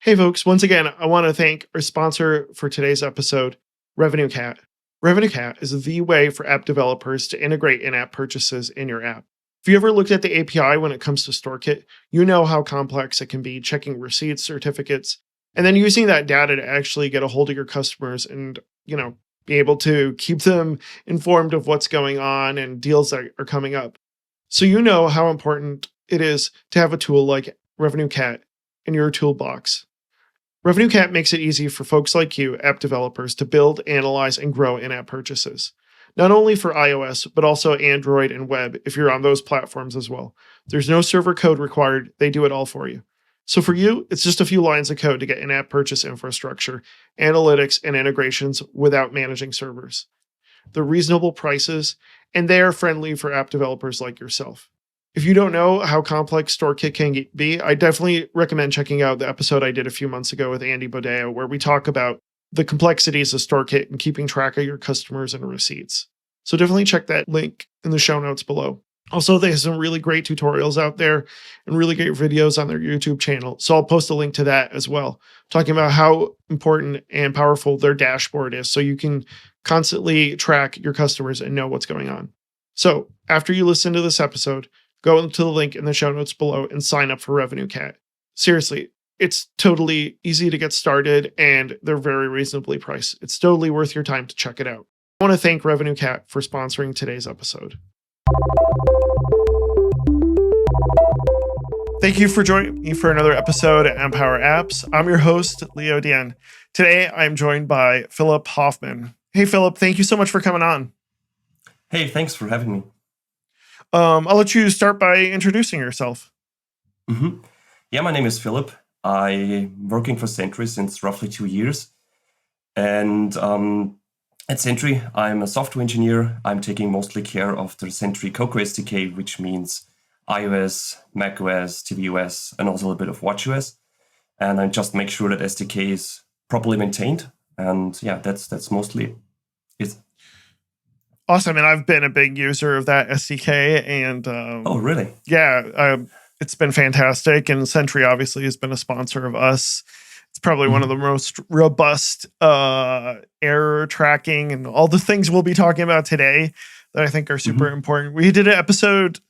Hey folks, once again, I want to thank our sponsor for today's episode, RevenueCat. RevenueCat is the way for app developers to integrate in-app purchases in your app. If you ever looked at the API when it comes to StoreKit, you know how complex it can be checking receipts, certificates, and then using that data to actually get a hold of your customers and, be able to keep them informed of what's going on and deals that are coming up. So you know how important it is to have a tool like RevenueCat in your toolbox. RevenueCat makes it easy for folks like you, app developers, to build, analyze, and grow in-app purchases. Not only for iOS, but also Android and web if you're on those platforms as well. There's no server code required. They do it all for you. So for you, it's just a few lines of code to get in-app purchase infrastructure, analytics, and integrations without managing servers. They're reasonable prices, and they are friendly for app developers like yourself. If you don't know how complex StoreKit can be, I definitely recommend checking out the episode I did a few months ago with Andy Bodeo, where we talk about the complexities of StoreKit and keeping track of your customers and receipts. So definitely check that link in the show notes below. Also, they have some really great tutorials out there and really great videos on their YouTube channel. So I'll post a link to that as well, talking about how important and powerful their dashboard is so you can constantly track your customers and know what's going on. So after you listen to this episode, go into the link in the show notes below and sign up for RevenueCat. Seriously, it's totally easy to get started and they're very reasonably priced. It's totally worth your time to check it out. I want to thank RevenueCat for sponsoring today's episode. Thank you for joining me for another episode at Empower Apps. I'm your host, Leo Dien. Today, I'm joined by Philipp Hofmann. Hey, Philipp, thank you so much for coming on. Hey, thanks for having me. I'll let you start by introducing yourself. Yeah, my name is Philipp. I'm working for Sentry since roughly 2 years. And at Sentry, I'm a software engineer. I'm taking mostly care of the Sentry Cocoa SDK, which means iOS, macOS, tvOS, and also a bit of watchOS. And I just make sure that SDK is properly maintained. And yeah, that's mostly it. Awesome. And I've been a big user of that SDK. And oh, really? Yeah, it's been fantastic. And Sentry obviously has been a sponsor of us. It's probably one of the most robust error tracking and all the things we'll be talking about today that I think are super important. We did an episode,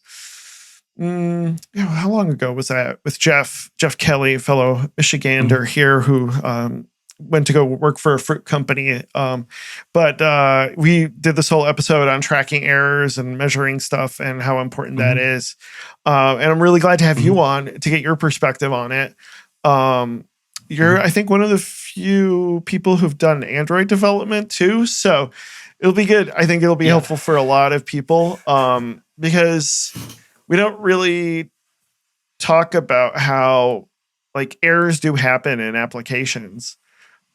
how long ago was that? With Jeff Kelly, fellow Michigander here who went to go work for a fruit company. But we did this whole episode on tracking errors and measuring stuff and how important that is. And I'm really glad to have you on to get your perspective on it. You're, I think, one of the few people who've done Android development too. So it'll be good. I think it'll be helpful for a lot of people because we don't really talk about how like errors do happen in applications.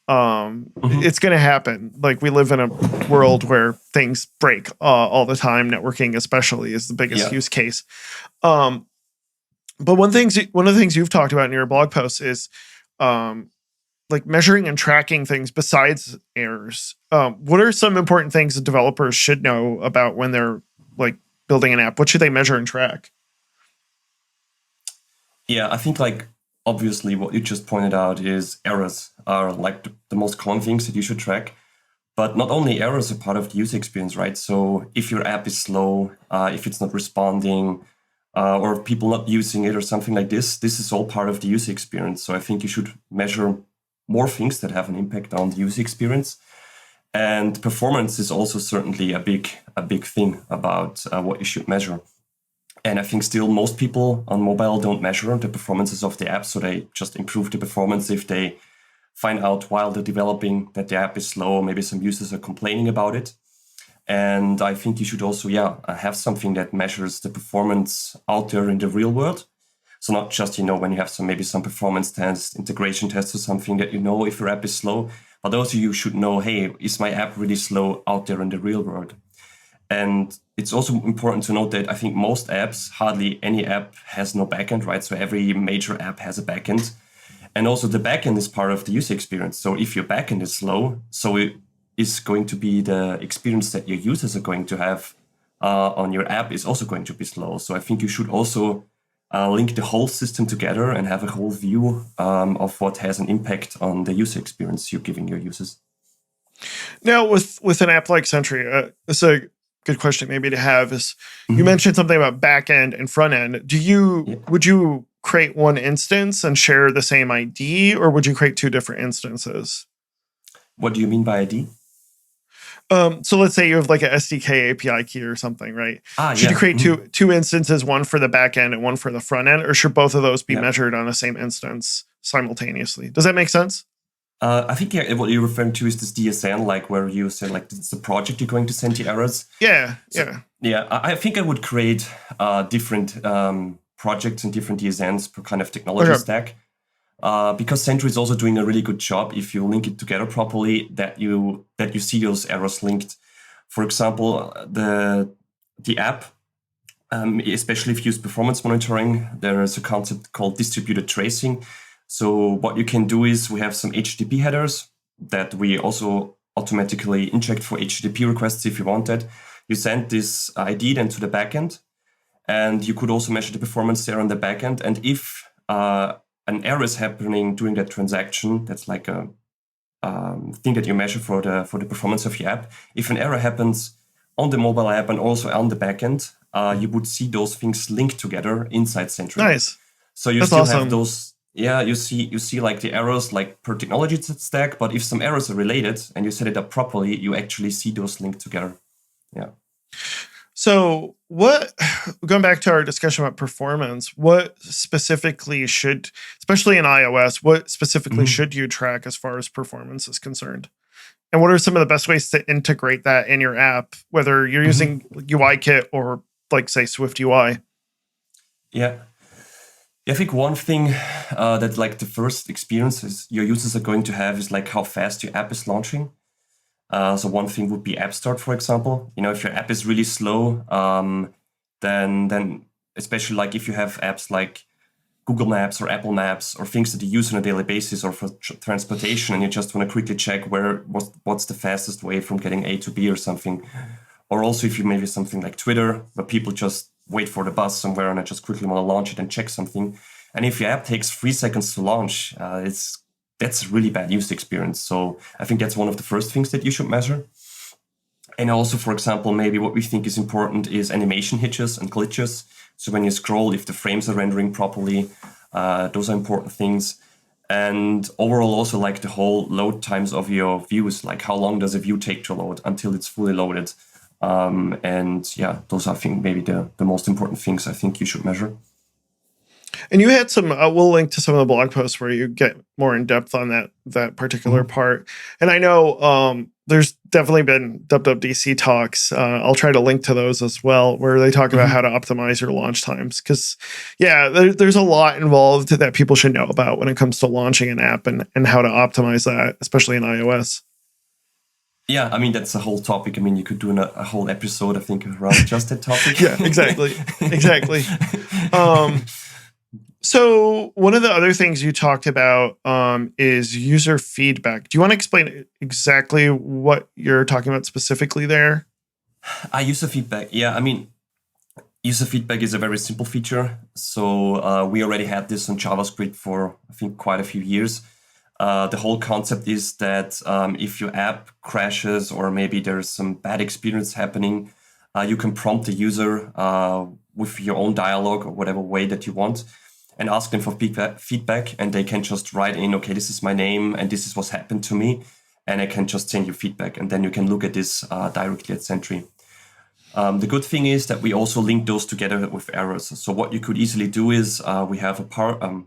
It's going to happen. Like we live in a world where things break all the time. Networking especially is the biggest use case. But one of the things you've talked about in your blog posts is like measuring and tracking things besides errors. What are some important things that developers should know about when they're like building an app? What should they measure and track? Yeah, I think like obviously what you just pointed out is errors are like the most common things that you should track. But not only errors are part of the user experience, right? So if your app is slow, if it's not responding, or people not using it or something like this is all part of the user experience. So I think you should measure more things that have an impact on the user experience. And performance is also certainly a big thing about what you should measure. And I think still most people on mobile don't measure the performances of the app. So they just improve the performance if they find out while they're developing that the app is slow, maybe some users are complaining about it. And I think you should also, have something that measures the performance out there in the real world. So not just, when you have some performance tests, integration tests or something that if your app is slow, but also you should know, hey, is my app really slow out there in the real world? And it's also important to note that I think most apps, hardly any app has no backend, right? So every major app has a backend. And also the backend is part of the user experience. So if your backend is slow, so it is going to be the experience that your users are going to have on your app is also going to be slow. So I think you should also link the whole system together and have a whole view of what has an impact on the user experience you're giving your users. Now, with an app like Sentry, it's a good question maybe to have is you mentioned something about backend and front end. Would you create one instance and share the same ID, or would you create two different instances? What do you mean by ID? So let's say you have like a SDK API key or something, right? Should you create two instances, one for the back end and one for the front end, or should both of those be measured on the same instance simultaneously? Does that make sense? I think what you're referring to is this DSN, like where you say like it's the project you're going to send the errors. Yeah. I think I would create different projects and different DSNs per kind of technology stack. Because Sentry is also doing a really good job if you link it together properly, that you see those errors linked. For example, the app, especially if you use performance monitoring, there is a concept called distributed tracing. So what you can do is we have some HTTP headers that we also automatically inject for HTTP requests if you want that. You send this ID then to the backend, and you could also measure the performance there on the backend. And if an error is happening during that transaction, that's like a thing that you measure for the performance of your app. If an error happens on the mobile app and also on the backend, you would see those things linked together inside Sentry. Nice. So you still have those. Yeah, you see like the errors like per technology stack, but if some errors are related and you set it up properly, you actually see those linked together. Yeah. So going back to our discussion about performance, what specifically especially in iOS, what specifically should you track as far as performance is concerned? And what are some of the best ways to integrate that in your app, whether you're using UIKit or like say Swift UI? Yeah. I think one thing that like the first experiences your users are going to have is like how fast your app is launching. So one thing would be app start, for example. If your app is really slow, then especially like if you have apps like Google Maps or Apple Maps or things that you use on a daily basis or for transportation, and you just want to quickly check what's the fastest way from getting A to B or something. Or also if you maybe something like Twitter, where people just wait for the bus somewhere and I just quickly want to launch it and check something. And if your app takes 3 seconds to launch, that's a really bad user experience. So I think that's one of the first things that you should measure. And also, for example, maybe what we think is important is animation hitches and glitches. So when you scroll, if the frames are rendering properly, those are important things. And overall, also like the whole load times of your views, like how long does a view take to load until it's fully loaded? Those are, I think, maybe the most important things I think you should measure. And you had some, we'll link to some of the blog posts where you get more in depth on that particular part. And I know there's definitely been WWDC talks. I'll try to link to those as well, where they talk about how to optimize your launch times. Because, there's a lot involved that people should know about when it comes to launching an app and how to optimize that, especially in iOS. Yeah, I mean, that's a whole topic. I mean, you could do a whole episode, I think, around just that topic. Yeah, exactly. So one of the other things you talked about is user feedback. Do you want to explain exactly what you're talking about specifically there? User feedback. Yeah, I mean, user feedback is a very simple feature. So we already had this on JavaScript for, I think, quite a few years. The whole concept is that if your app crashes or maybe there's some bad experience happening, you can prompt the user with your own dialogue or whatever way that you want, and ask them for feedback, and they can just write in, okay, this is my name and this is what's happened to me, and I can just send you feedback, and then you can look at this directly at Sentry. The good thing is that we also link those together with errors. So what you could easily do is we have an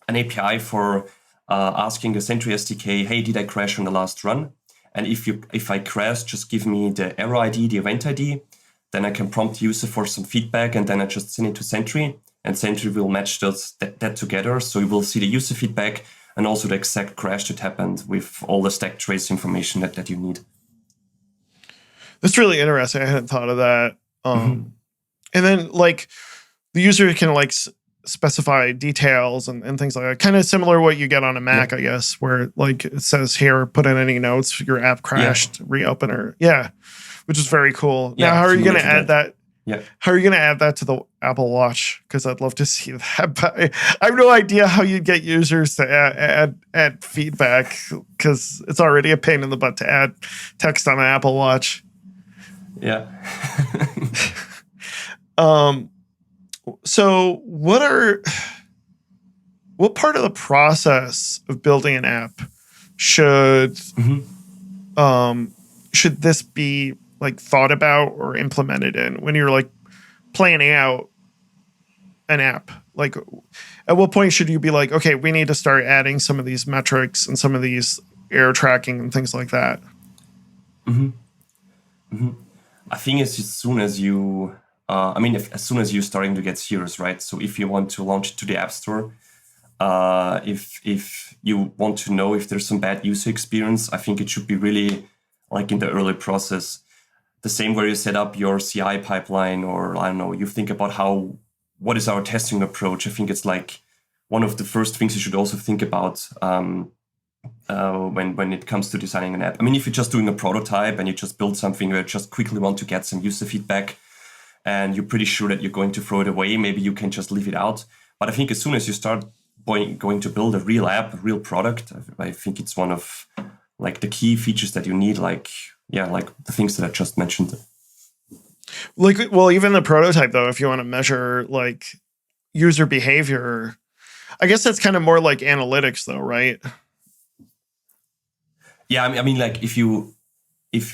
API for asking the Sentry SDK, hey, did I crash on the last run? And if I crash, just give me the error ID, the event ID, then I can prompt the user for some feedback, and then I just send it to Sentry. And Sentry will match that together. So you will see the user feedback and also the exact crash that happened with all the stack trace information that you need. That's really interesting. I hadn't thought of that. And then like the user can like specify details and things like that. Kind of similar to what you get on a Mac, I guess, where like it says here, put in any notes, your app crashed, reopen or which is very cool. Now, how are you going to add that? Yeah. How are you going to add that to the Apple Watch? Because I'd love to see that. But I have no idea how you'd get users to add feedback, because it's already a pain in the butt to add text on an Apple Watch. Yeah. So what part of the process of building an app should this be like thought about or implemented in when you're like planning out an app? Like, at what point should you be like, okay, we need to start adding some of these metrics and some of these error tracking and things like that? I think it's as soon as you, as soon as you're starting to get serious, right? So if you want to launch it to the App Store, if you want to know if there's some bad user experience, I think it should be really like in the early process. The same where you set up your CI pipeline, or I don't know, you think about what is our testing approach. I think it's like one of the first things you should also think about when it comes to designing an app. I mean, if you're just doing a prototype and you just build something where you just quickly want to get some user feedback and you're pretty sure that you're going to throw it away, maybe you can just leave it out. But I think as soon as you start going to buidd a real app, a real product, I think it's one of like the key features that you need, like the things that I just mentioned. Like, well, even the prototype though, if you want to measure like user behavior, I guess that's kind of more like analytics though, right? Yeah, I mean, like if you, that's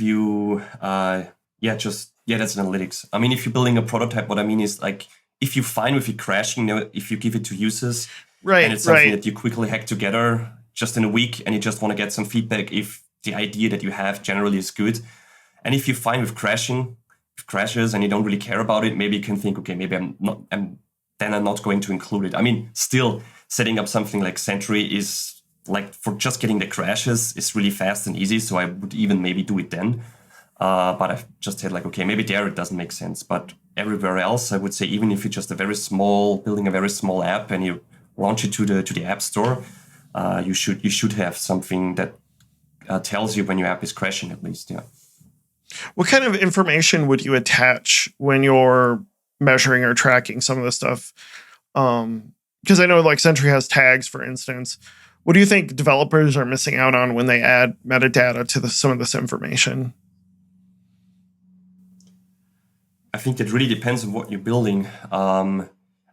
analytics. I mean, if you're building a prototype, what I mean is like, if you're fine with it crashing, if you give it to users, right, and it's something that you quickly hack together just in a week, and you just want to get some feedback if the idea that you have generally is good, and if you're fine with crashes and you don't really care about it, maybe you can think, okay, maybe I'm not going to include it. I mean, still setting up something like Sentry is like for just getting the crashes is really fast and easy. So I would even maybe do it then. But I've just said like, okay, maybe there it doesn't make sense. But everywhere else, I would say, even if you're just building a very small app and you launch it to the App Store, you should have something that tells you when your app is crashing at least. Yeah. What kind of information would you attach when you're measuring or tracking some of the stuff? Because I know like Sentry has tags, for instance. What do you think developers are missing out on when they add metadata to some of this information? I think it really depends on what you're building. I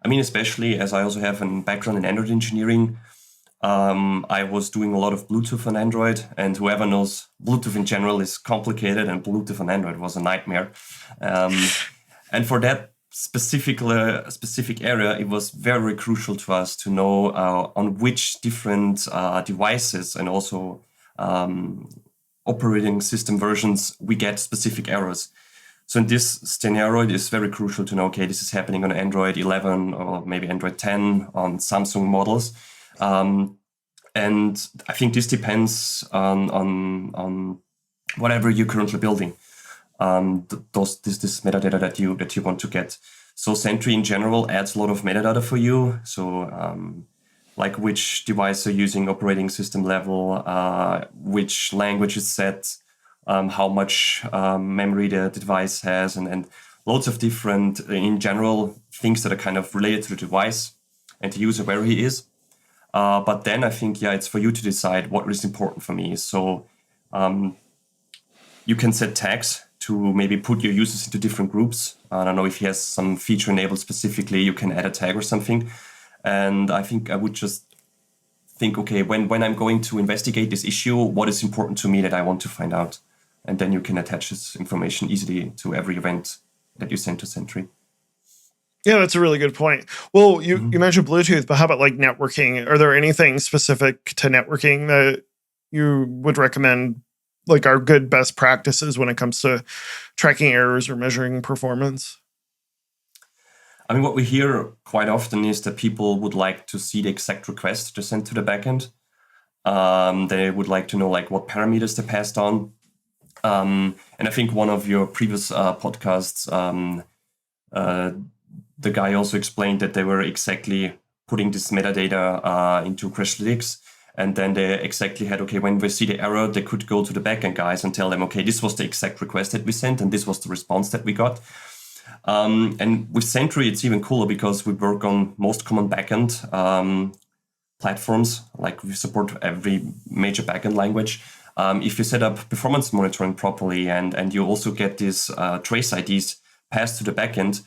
mean, especially as I also have a background in Android engineering, I was doing a lot of Bluetooth on Android, and whoever knows, Bluetooth in general is complicated, and Bluetooth on Android was a nightmare. And for that specific area, it was very crucial to us to know on which different devices and also operating system versions we get specific errors. So in this scenario, it is very crucial to know, okay, this is happening on Android 11 or maybe Android 10 on Samsung models. And I think this depends on whatever you're currently building. This metadata that you want to get. So Sentry in general adds a lot of metadata for you. So like which device you're using, operating system level, which language is set, how much memory the device has, and loads of different, in general, things that are kind of related to the device and the user where he is. But then I think, it's for you to decide what is important for me. So you can set tags to maybe put your users into different groups. I don't know if he has some feature enabled specifically, you can add a tag or something. And I think I would just think, okay, when I'm going to investigate this issue, what is important to me that I want to find out? And then you can attach this information easily to every event that you send to Sentry. Yeah, that's a really good point. Well, you mentioned Bluetooth, but how about like networking? Are there anything specific to networking that you would recommend, like our good best practices when it comes to tracking errors or measuring performance? I mean, what we hear quite often is that people would like to see the exact request to send to the backend. They would like to know like what parameters they passed on. And I think one of your previous podcasts, the guy also explained that they were exactly putting this metadata into Crashlytics. And then they exactly had, okay, when we see the error, they could go to the backend guys and tell them, okay, this was the exact request that we sent, and this was the response that we got. And with Sentry, it's even cooler because we work on most common backend platforms. Like we support every major backend language. If you set up performance monitoring properly and you also get these trace IDs passed to the backend,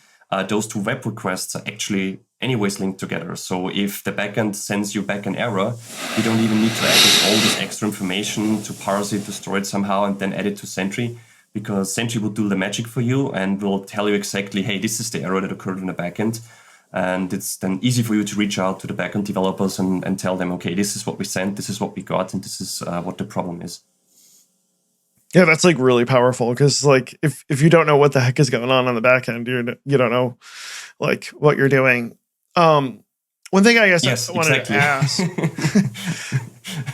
those two web requests are actually anyways linked together. So if the backend sends you back an error, you don't even need to add all this extra information to parse it, to store it somehow, and then add it to Sentry, because Sentry will do the magic for you and will tell you exactly, hey, this is the error that occurred in the backend. And it's then easy for you to reach out to the backend developers and tell them, okay, this is what we sent, this is what we got, and this is what the problem is. Yeah, that's like really powerful, because like if you don't know what the heck is going on the back end, you don't know like what you're doing. One thing I guess I wanted to ask.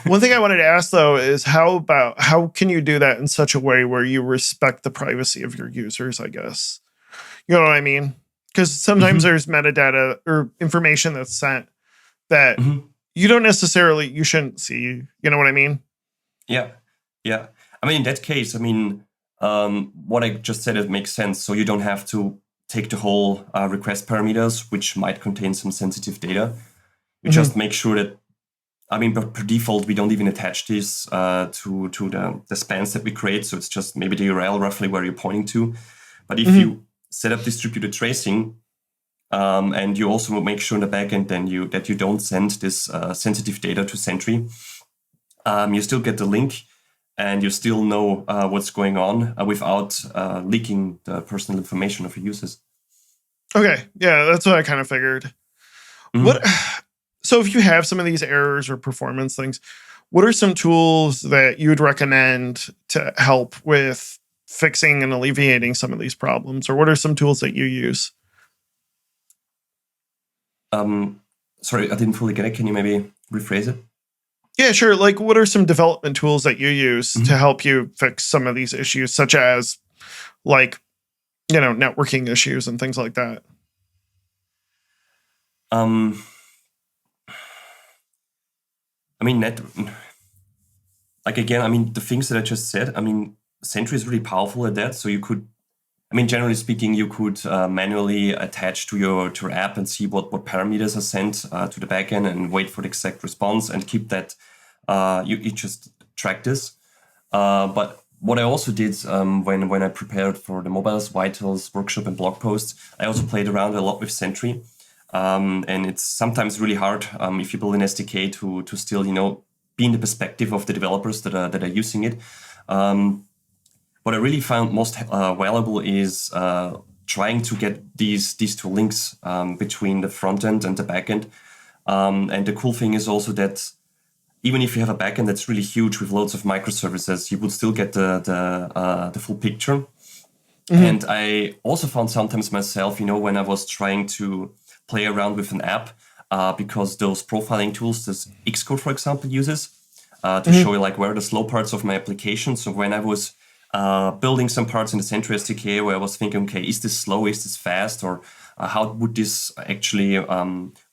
One thing I wanted to ask though is how can you do that in such a way where you respect the privacy of your users, I guess. You know what I mean? Because sometimes there's metadata or information that's sent that you shouldn't see. You know what I mean? Yeah. I mean, in that case, what I just said, it makes sense. So you don't have to take the whole request parameters, which might contain some sensitive data. You just make sure that, per default, we don't even attach this to the spans that we create. So it's just maybe the URL roughly where you're pointing to. But if you set up distributed tracing, and you also make sure in the backend then that you don't send this sensitive data to Sentry, you still get the link and you still know what's going on without leaking the personal information of your users. Okay, yeah, that's what I kind of figured. So if you have some of these errors or performance things, what are some tools that you would recommend to help with fixing and alleviating some of these problems? Or what are some tools that you use? Sorry, I didn't fully get it. Can you maybe rephrase it? Yeah, sure. Like, what are some development tools that you use to help you fix some of these issues, such as, like, networking issues and things like that? The things that I just said, Sentry is really powerful at that. So you could, generally speaking, you could manually attach to your app and see what parameters are sent to the backend and wait for the exact response and keep that. You just track this. But what I also did when I prepared for the Mobiles Vitals workshop and blog posts, I also played around a lot with Sentry. And it's sometimes really hard if you build an SDK to still, be in the perspective of the developers that are using it. What I really found most valuable is trying to get these two links between the front end and the back end. And the cool thing is also that even if you have a backend that's really huge with loads of microservices, you would still get the full picture. And I also found sometimes myself, when I was trying to play around with an app, because those profiling tools, this Xcode, for example, uses to show you like where are the slow parts of my application. So when I was building some parts in the Sentry SDK where I was thinking, okay, is this slow, is this fast, or how would this actually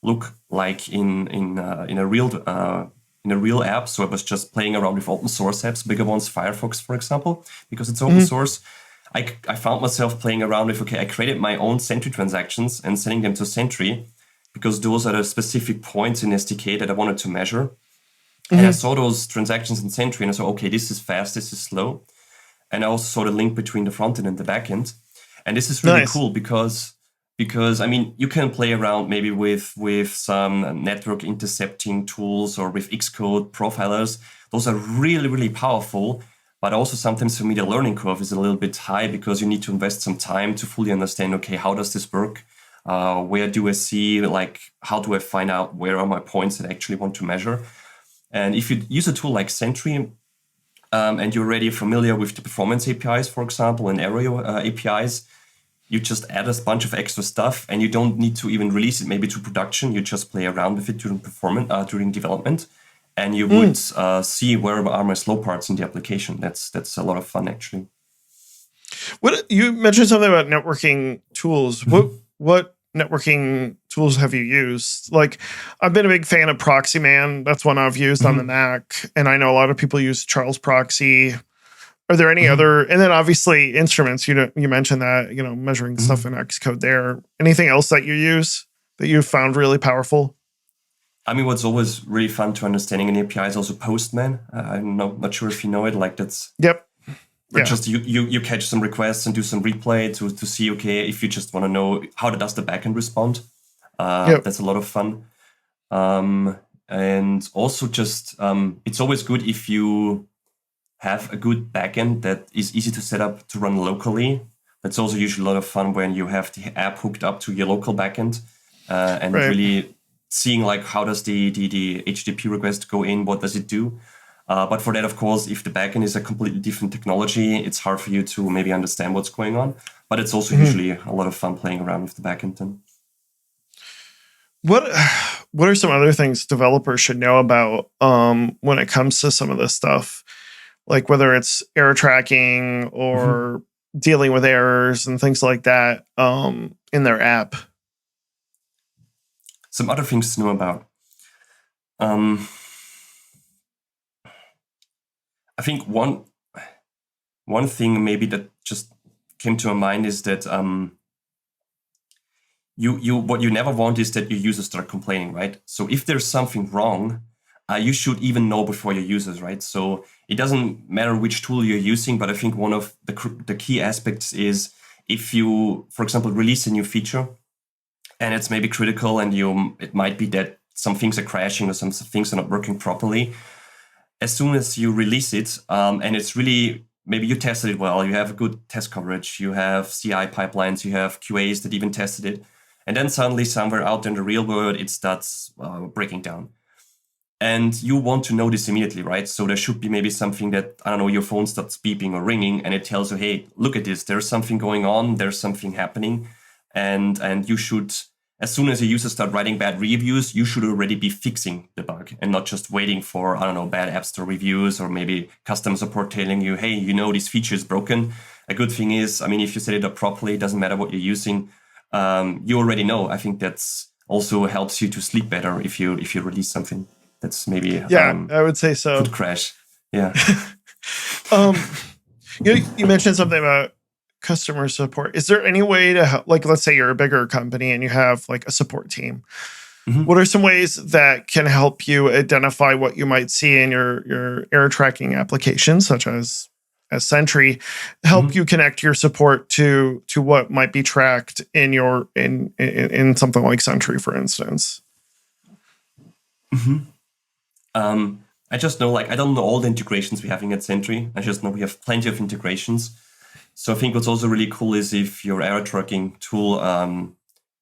look like in a real app? So I was just playing around with open source apps, bigger ones, Firefox, for example, because it's open source. I found myself playing around with, okay, I created my own Sentry transactions and sending them to Sentry because those are the specific points in SDK that I wanted to measure. And I saw those transactions in Sentry and I saw, okay, this is fast, this is slow. And I also saw the link between the front end and the back end. And this is really cool because you can play around maybe with some network intercepting tools or with Xcode profilers. Those are really, really powerful. But also sometimes for me, the learning curve is a little bit high because you need to invest some time to fully understand, okay, how does this work? Where do I see, how do I find out where are my points that I actually want to measure? And if you use a tool like Sentry, and you're already familiar with the performance APIs, for example, and area APIs, you just add a bunch of extra stuff and you don't need to even release it maybe to production. You just play around with it during development. And you would see where are my slow parts in the application. That's a lot of fun, actually. What you mentioned something about networking tools. What networking tools have you used? Like, I've been a big fan of Proxyman. That's one I've used on the Mac, and I know a lot of people use Charles Proxy. Are there any other, and then obviously instruments, you mentioned that, measuring stuff in Xcode there. Anything else that you use that you've found really powerful? I mean, what's always really fun to understanding an API is also Postman. I'm not sure if you know it. Like that's yep. Yeah. Just you catch some requests and do some replay to see, okay, if you just want to know how does the backend respond. That's a lot of fun. And also just it's always good if you have a good backend that is easy to set up to run locally. That's also usually a lot of fun when you have the app hooked up to your local backend and really seeing like how does the HTTP request go in, what does it do. But for that, of course, if the backend is a completely different technology, it's hard for you to maybe understand what's going on. But it's also usually a lot of fun playing around with the backend then. What are some other things developers should know about when it comes to some of this stuff? Like whether it's error tracking or dealing with errors and things like that in their app. Some other things to know about. I think one thing maybe that just came to my mind is that what you never want is that your users start complaining, right? So if there's something wrong, you should even know before your users, right? So it doesn't matter which tool you're using, but I think one of the key aspects is if you, for example, release a new feature and it's maybe critical and it might be that some things are crashing or some things are not working properly. As soon as you release it and it's really, maybe you tested it well, you have a good test coverage, you have CI pipelines, you have QAs that even tested it. And then suddenly somewhere out in the real world, it starts breaking down. And you want to know this immediately, right? So there should be maybe something that, I don't know, your phone starts beeping or ringing and it tells you, hey, look at this, there's something going on, there's something happening. And you should, as soon as your users start writing bad reviews, you should already be fixing the bug and not just waiting for, I don't know, bad App Store reviews or maybe customer support telling you, hey, this feature is broken. A good thing is, I mean, if you set it up properly, it doesn't matter what you're using. You already know. I think that's also helps you to sleep better if you release something that's maybe I would say so. Could crash. Yeah. You mentioned something about customer support. Is there any way to help, like, let's say you're a bigger company and you have like a support team. What are some ways that can help you identify what you might see in your error tracking applications, such as Sentry, help you connect your support to what might be tracked in your in something like Sentry, for instance? I just know, I don't know all the integrations we're having at Sentry. I just know we have plenty of integrations. So I think what's also really cool is if your error tracking tool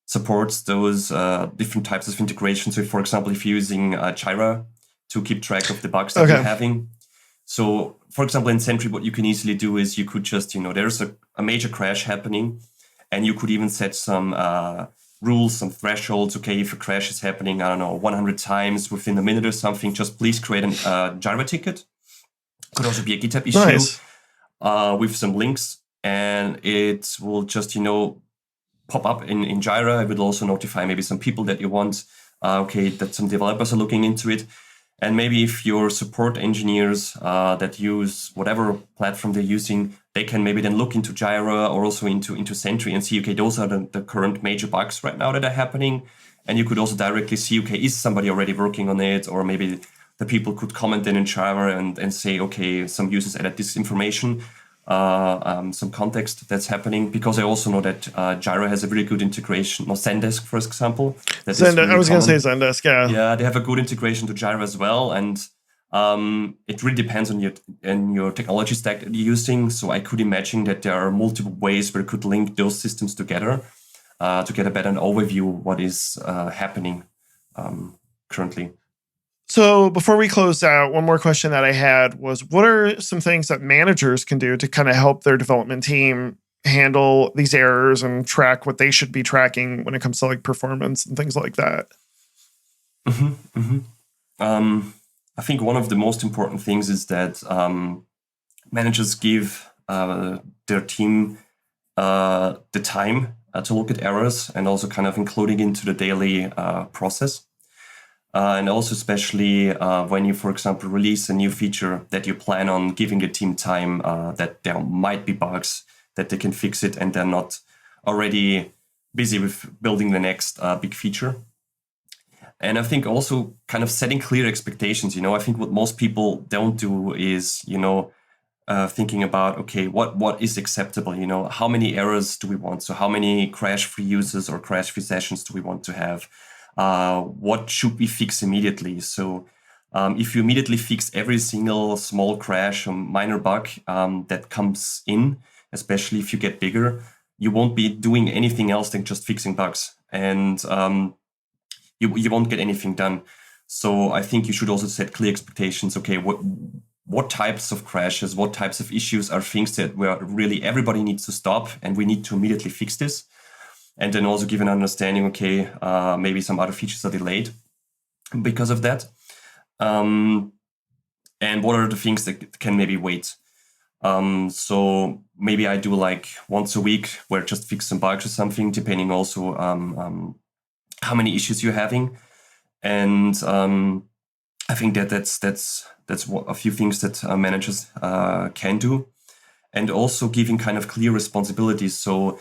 supports those different types of integrations. So, for example, if you're using Jira to keep track of the bugs that you're having. So, for example, in Sentry, what you can easily do is you could just, there's a major crash happening, and you could even set some rules, some thresholds. Okay, if a crash is happening, 100 times within a minute or something, just please create a Jira ticket. Could also be a GitHub issue with some links, and it will just, pop up in Jira. It will also notify maybe some people that you want, that some developers are looking into it. And maybe if your support engineers that use whatever platform they're using, they can maybe then look into Jira or also into Sentry and see, okay, those are the current major bugs right now that are happening. And you could also directly see, okay, is somebody already working on it? Or maybe the people could comment in Jira and say, okay, some users added this information, some context that's happening. Because I also know that Jira has a really good integration, or Zendesk, for example. I was going to say Zendesk, yeah. Yeah, they have a good integration to Jira as well. And it really depends on your technology stack that you're using. So I could imagine that there are multiple ways where you could link those systems together to get a better overview of what is happening currently. So before we close out, one more question that I had was, what are some things that managers can do to kind of help their development team handle these errors and track what they should be tracking when it comes to like performance and things like that? I think one of the most important things is that managers give their team the time to look at errors and also kind of including into the daily process. And also especially when you, for example, release a new feature that you plan on giving the team time, that there might be bugs, that they can fix it and they're not already busy with building the next big feature. And I think also kind of setting clear expectations. I think what most people don't do is, thinking about, okay, what is acceptable? How many errors do we want? So how many crash-free users or crash-free sessions do we want to have? What should we fix immediately? So if you immediately fix every single small crash or minor bug that comes in, especially if you get bigger, you won't be doing anything else than just fixing bugs. And you won't get anything done. So I think you should also set clear expectations. Okay, what types of crashes, what types of issues are things that where really everybody needs to stop and we need to immediately fix this? And then also give an understanding, okay, maybe some other features are delayed because of that. And what are the things that can maybe wait? So maybe I do like once a week where I just fix some bugs or something, depending also how many issues you're having. And I think that's a few things that managers can do. And also giving kind of clear responsibilities. So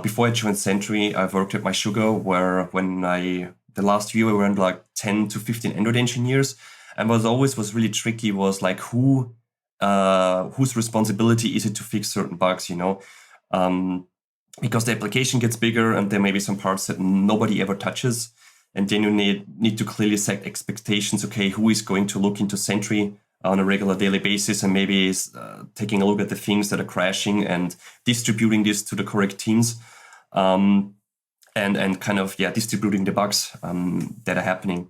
before I joined Sentry, I worked at my sugar where the last year we were like 10 to 15 Android engineers. And what always was really tricky was like whose responsibility is it to fix certain bugs, because the application gets bigger and there may be some parts that nobody ever touches. And then you need to clearly set expectations. Okay, who is going to look into Sentry on a regular daily basis and maybe is taking a look at the things that are crashing and distributing this to the correct teams, and kind of distributing the bugs that are happening.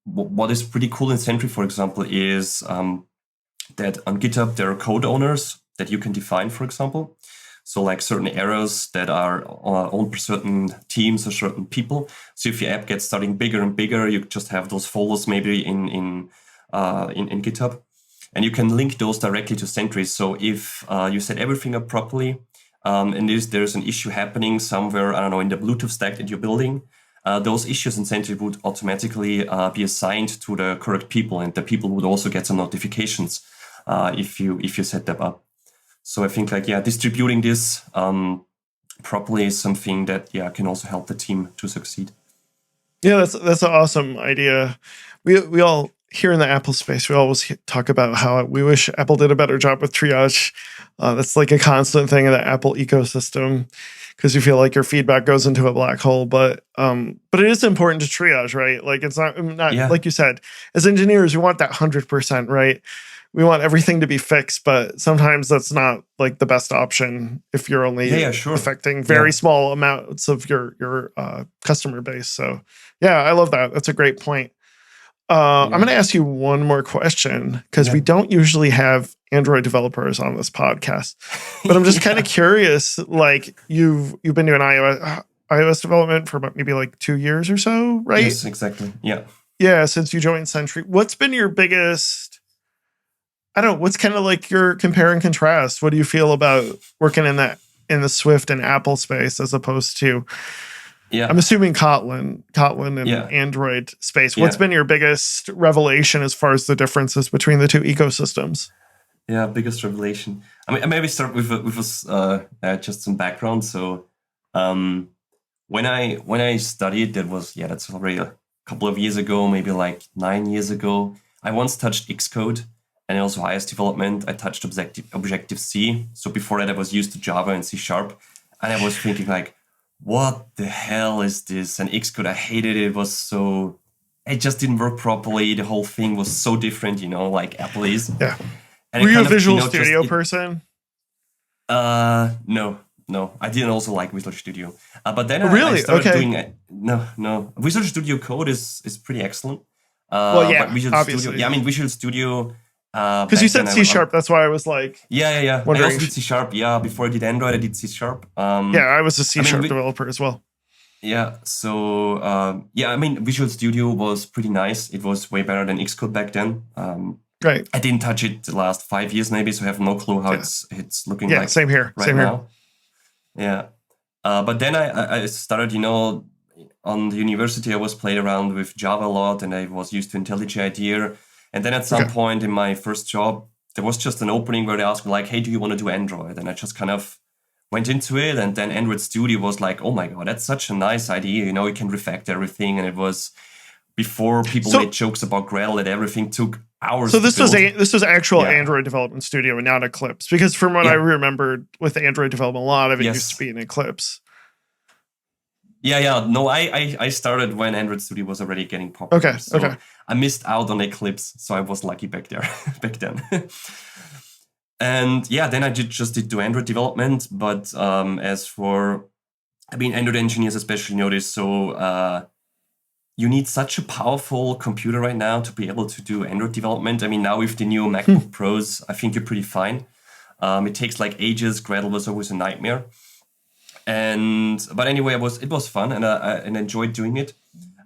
What is pretty cool in Sentry, for example, is that on GitHub there are code owners that you can define, for example. So like certain errors that are owned by certain teams or certain people. So if your app gets starting bigger and bigger, you just have those folders maybe in GitHub, and you can link those directly to Sentry. So if you set everything up properly, and there's an issue happening somewhere, I don't know, in the Bluetooth stack that you're building, those issues in Sentry would automatically be assigned to the correct people, and the people would also get some notifications if you set them up. So I think distributing this properly is something that can also help the team to succeed. Yeah, that's an awesome idea. We all here in the Apple space, we always talk about how we wish Apple did a better job with triage. That's like a constant thing in the Apple ecosystem because you feel like your feedback goes into a black hole. But it is important to triage, right? Like it's not like you said, as engineers, we want that 100%, right? We want everything to be fixed, but sometimes that's not like the best option if you're only affecting very small amounts of your customer base. So yeah, I love that. That's a great point. I'm going to ask you one more question because we don't usually have Android developers on this podcast, but I'm just kind of curious. Like you've been doing iOS development for maybe like 2 years or so, right? Yes, exactly. Yeah. Since you joined Sentry, what's been your biggest? I don't know. What's kind of like your compare and contrast? What do you feel about working in the Swift and Apple space as opposed to? I'm assuming Kotlin and Android space. What's been your biggest revelation as far as the differences between the two ecosystems? Yeah, biggest revelation. I mean, I maybe start with just some background. So, when I studied, that's already a couple of years ago, maybe like 9 years ago. I once touched Xcode and also iOS development. I touched Objective-C. So before that, I was used to Java and C#, and I was thinking like, what the hell is this? And Xcode, I hated it. It just didn't work properly. The whole thing was so different, like Apple is. Yeah. And were you a Visual Studio person? No. I didn't also like Visual Studio. But then really? I started doing no. Visual Studio Code is pretty excellent. But Visual obviously. Studio, Visual Studio. Because you said C#, that's why I was like, I also did C#. Before I did Android, I did C#. I was a C# developer as well. Yeah, so Visual Studio was pretty nice. It was way better than Xcode back then. Right. I didn't touch it the last 5 years maybe, so I have no clue how it's looking like. Same here. Now. Yeah. But then I started, on the university, I was played around with Java a lot, and I was used to IntelliJ IDEA. And then at some point in my first job, there was just an opening where they asked me like, hey, do you want to do Android? And I just kind of went into it. And then Android Studio was like, oh my God, that's such a nice idea. You can refactor everything. And it was before people made jokes about Gradle that everything took hours. So this was actual Android Development Studio and not Eclipse, because from what I remembered with Android development, a lot of it used to be in Eclipse. Yeah. No, I started when Android Studio was already getting popular. So I missed out on Eclipse, so I was lucky back then. And then I did do Android development. But as for, Android engineers especially know this. So you need such a powerful computer right now to be able to do Android development. Now with the new MacBook Pros, I think you're pretty fine. It takes like ages. Gradle was always a nightmare. But anyway, it was fun, and I enjoyed doing it.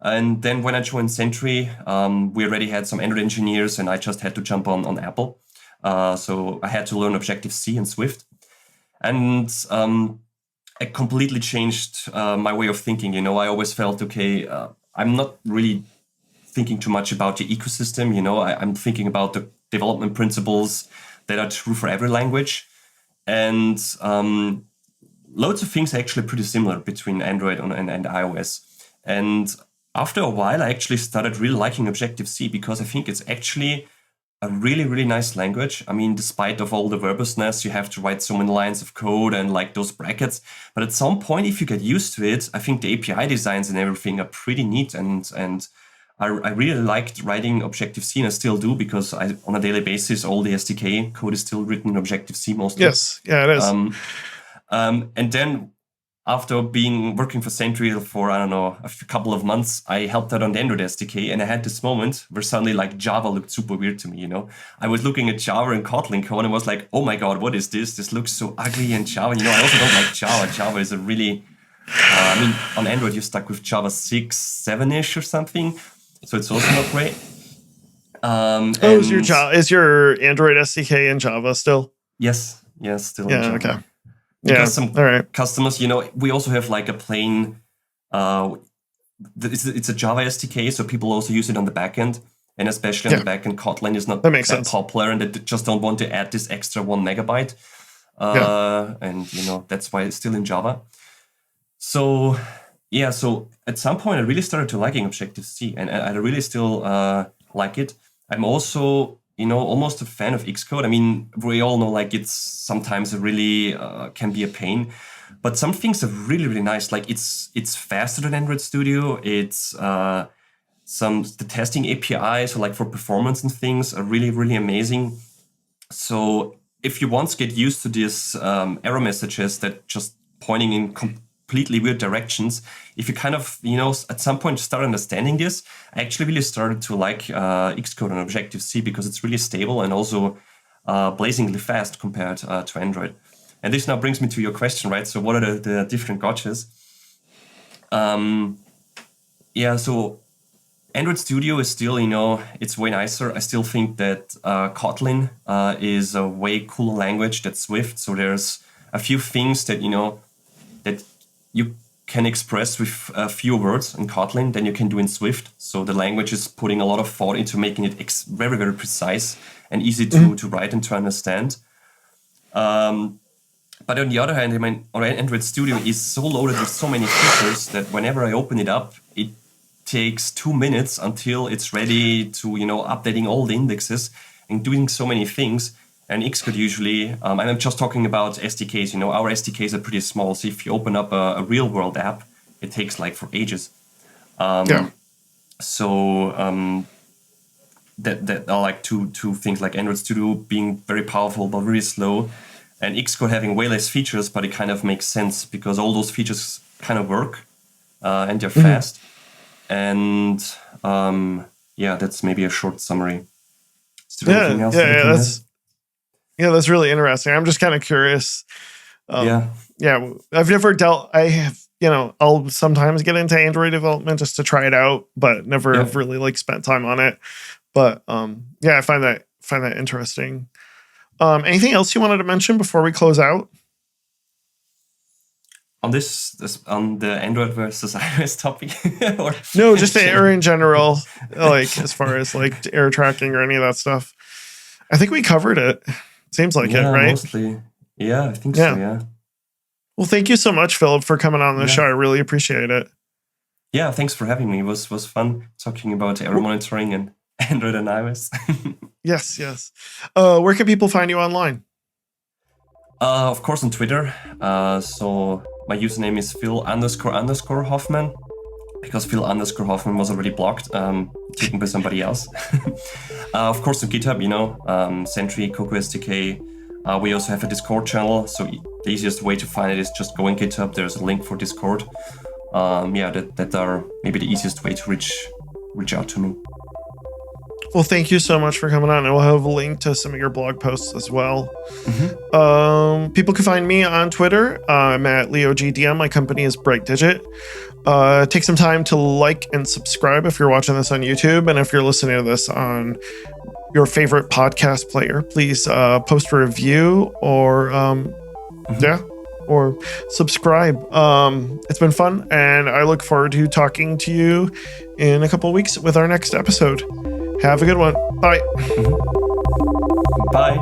And then when I joined Sentry, we already had some Android engineers, and I just had to jump on Apple. So I had to learn Objective-C and Swift. And it completely changed my way of thinking. I always felt, I'm not really thinking too much about the ecosystem. I'm thinking about the development principles that are true for every language. And loads of things are actually pretty similar between Android and iOS. And after a while, I actually started really liking Objective-C because I think it's actually a really, really nice language. Despite of all the verbousness, you have to write so many lines of code and like those brackets. But at some point, if you get used to it, I think the API designs and everything are pretty neat. And I really liked writing Objective-C, and I still do, because on a daily basis, all the SDK code is still written in Objective-C mostly. Yes, yeah, it is. And then after working for Sentry for, a couple of months, I helped out on the Android SDK, and I had this moment where suddenly like Java looked super weird to me, I was looking at Java and Kotlin code and was like, oh my God, what is this? This looks so ugly in Java. I also don't like Java. Java is a really, on Android, you're stuck with Java 6, 7-ish or something. So it's also not great. Is your Android SDK in Java still? Yes, still in Java. Okay. Because some customers, we also have like a plain, it's a Java SDK, so people also use it on the backend. And especially on the backend, Kotlin is not that popular, and they just don't want to add this extra 1 megabyte. And, that's why it's still in Java. So, so at some point, I really started to liking Objective-C, and I really still like it. I'm also almost a fan of Xcode. We all know like it's sometimes a really can be a pain, but some things are really, really nice. Like it's faster than Android Studio. It's the testing API, so like for performance and things, are really, really amazing. So if you once get used to these error messages that just pointing in completely weird directions, if you kind of, at some point start understanding this, I actually really started to like Xcode and Objective-C because it's really stable and also blazingly fast compared to Android. And this now brings me to your question, right? So what are the different gotchas? So Android Studio is still, it's way nicer. I still think that Kotlin is a way cooler language than Swift. So there's a few things that, that you can express with fewer words in Kotlin than you can do in Swift. So the language is putting a lot of thought into making it very, very precise and easy to write and to understand. But on the other hand, Android Studio is so loaded with so many features that whenever I open it up, it takes 2 minutes until it's ready to, updating all the indexes and doing so many things. And Xcode usually, and I'm just talking about SDKs, our SDKs are pretty small. So if you open up a real world app, it takes like for ages. So that are like two things, like Android Studio being very powerful but really slow, and Xcode having way less features, but it kind of makes sense because all those features kind of work and they're fast. And that's maybe a short summary. Is there anything else that I can add? Yeah, that's really interesting. I'm just kind of curious. I've never dealt. I have, I'll sometimes get into Android development just to try it out, but never have really like spent time on it. But I find that interesting. Anything else you wanted to mention before we close out? on on the Android versus iOS topic? Or No, just the error in general, like as far as like error tracking or any of that stuff. I think we covered it. Seems like it, right? Mostly. Yeah, I think so, yeah. Well, thank you so much, Philip, for coming on the show. I really appreciate it. Yeah, thanks for having me. It was fun talking about error monitoring and Android and iOS. Yes. Where can people find you online? Of course, on Twitter. So my username is Phil__Hofmann, because Phil_Hofmann was already blocked, taken by somebody else. Of course, on GitHub, Sentry, Cocoa SDK. We also have a Discord channel, so the easiest way to find it is just go on GitHub. There's a link for Discord. That are maybe the easiest way to reach out to me. Well, thank you so much for coming on, and we'll have a link to some of your blog posts as well. People can find me on Twitter. I'm at LeoGDM. My company is Bright Digit. Take some time to like and subscribe if you're watching this on YouTube, and if you're listening to this on your favorite podcast player, please post a review or or subscribe. It's been fun, and I look forward to talking to you in a couple of weeks with our next episode. Have a good one. Bye. Bye.